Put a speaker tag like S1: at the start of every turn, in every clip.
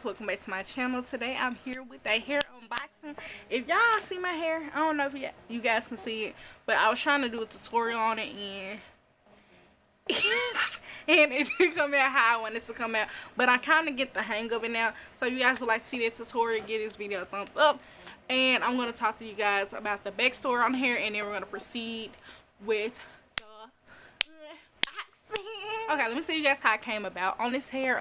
S1: guys, welcome back to my channel. Today I'm here with a hair unboxing. If y'all see my hair, I don't know if you guys can see it, but I was trying to do a tutorial on it and and it didn't come out how I wanted it to come out, but I kind of get the hang of it now. So if you guys would like to see that tutorial, give this video a thumbs up, and I'm going to talk to you guys about the backstory on hair, and then we're going to proceed with the unboxing. Okay, let me see you guys how I came about on this hair.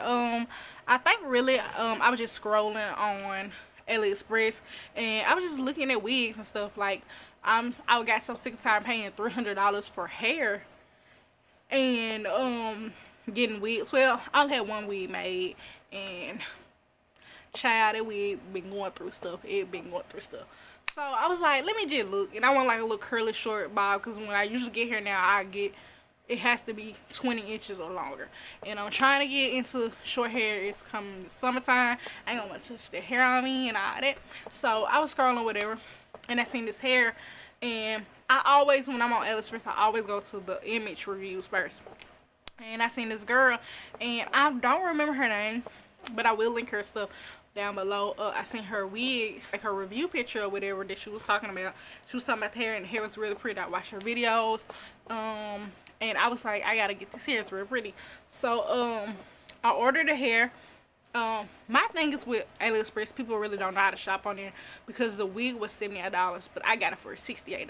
S1: I think really I was just scrolling on AliExpress and I was just looking at wigs and stuff. Like I got so sick and tired paying $300 for hair and getting wigs. Well, I only had one wig made, and child, that wig been going through stuff. So I was like, let me just look, and I want like a little curly short bob, because when I usually get hair now, it has to be 20 inches or longer, and I'm trying to get into short hair. It's coming summertime. I ain't gonna touch the hair on me and all that. So I was scrolling whatever, and I seen this hair, and I always, when I'm on AliExpress, I always go to the image reviews first. And I seen this girl, and I don't remember her name, but I will link her stuff down below. I seen her wig, like her review picture or whatever that she was talking about. She was talking about the hair, and the hair was really pretty. I watched her videos, and I was like, I gotta get this hair, it's real pretty. So I ordered the hair. My thing is with AliExpress, people really don't know how to shop on there, because the wig was $78, but I got it for $68.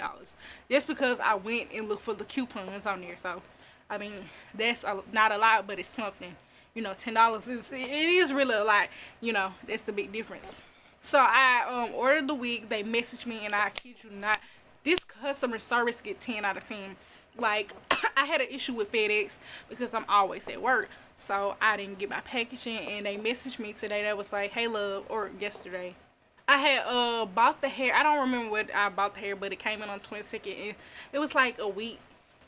S1: Just because I went and looked for the coupons on there. So I mean, that's not a lot, but it's something. You know, $10 it is really a lot. You know, that's the big difference. So I ordered the wig. They messaged me, and I kid you not, this customer service get 10 out of 10. Like, I had an issue with FedEx because I'm always at work, so I didn't get my packaging, and they messaged me today. That was like, hey love, or yesterday. I had bought the hair. I don't remember what I bought the hair, but it came in on 22nd. It was like a week,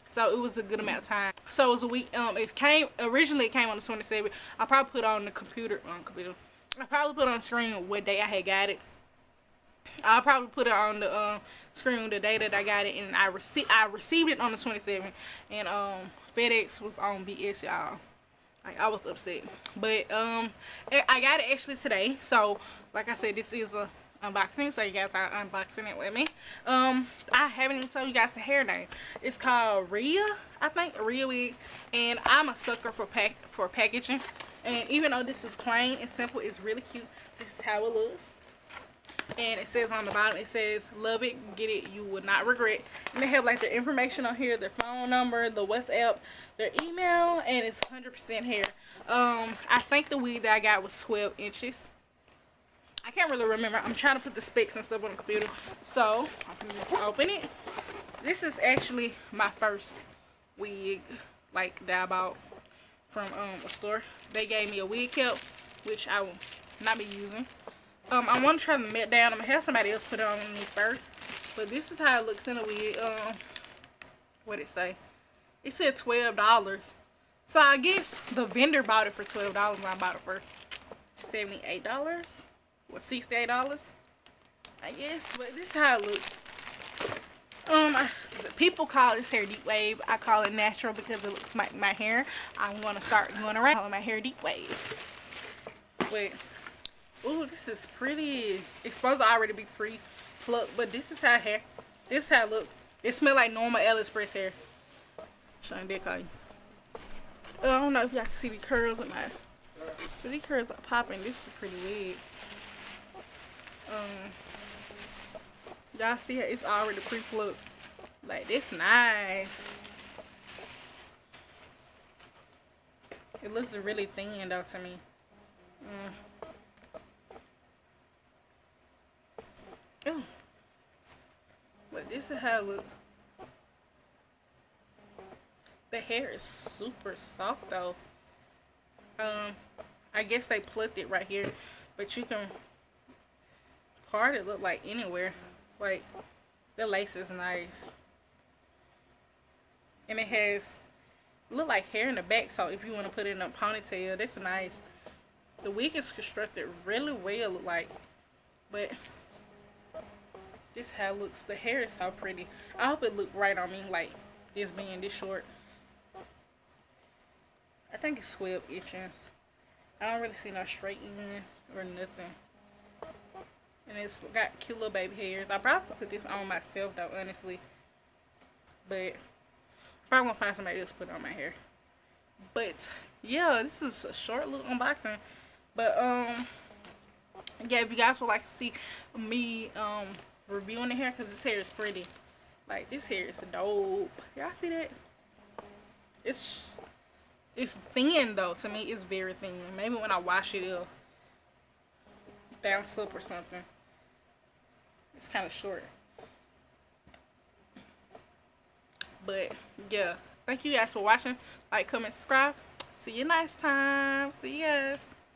S1: so it was a good amount of time. So it was a week. Originally it came on the 27th. I probably put on the computer. I probably put on the screen what day I had got it. I'll probably put it on the screen the day that I got it, and I received it on the 27th, and FedEx was on BS, y'all. Like, I was upset, but I got it actually today. So like I said, this is a unboxing, so you guys are unboxing it with me. I haven't even told you guys the hair name. It's called Riya, I think, Riya wigs, and I'm a sucker for packaging. And even though this is plain and simple, it's really cute. This is how it looks. And it says on the bottom, it says, love it, get it, you will not regret. And they have like their information on here, their phone number, the WhatsApp, their email, and it's 100% hair. I think the wig that I got was 12 inches. I can't really remember. I'm trying to put the specs and stuff on the computer, so I can just open it. This is actually my first wig, like, that I bought from a store. They gave me a wig cap, which I will not be using. I want to try to melt down. I'm going to have somebody else put it on me first. But this is how it looks in a wig. What did it say? It said $12. So I guess the vendor bought it for $12 and I bought it for $78. Or $68, I guess. But this is how it looks. People call this hair deep wave. I call it natural because it looks like my hair. I'm going to start going around calling my hair deep wave. But ooh, this is pretty. It's supposed to already be pre-plucked, but this is how hair. This is how it look. It smells like normal AliExpress hair. Showing that call you. I don't know if y'all can see the curls in my. But these curls are popping. This is a pretty wig. Y'all see how it's already pre-plucked. Like, this nice. It looks really thin though to me. Ew. But this is how it looks. The hair is super soft though. I guess they plucked it right here, but you can part it look like anywhere. Like, the lace is nice, and it has look like hair in the back, so if you want to put it in a ponytail, that's nice. The wig is constructed really well, like, but this is how it looks. The hair is so pretty. I hope it looked right on me, like this being this short. I think it's 12 inches. I don't really see no straight ends or nothing. And it's got cute little baby hairs. I probably could put this on myself though, honestly. But I'm probably gonna find somebody else to put on my hair. But yeah, this is a short little unboxing. But yeah, if you guys would like to see me reviewing the hair, because this hair is pretty. Like, this hair is dope. Y'all see that? It's thin though. To me, it's very thin. Maybe when I wash it, it'll bounce up or something. It's kind of short. But yeah, thank you guys for watching. Like, comment, subscribe. See you next time. See you guys.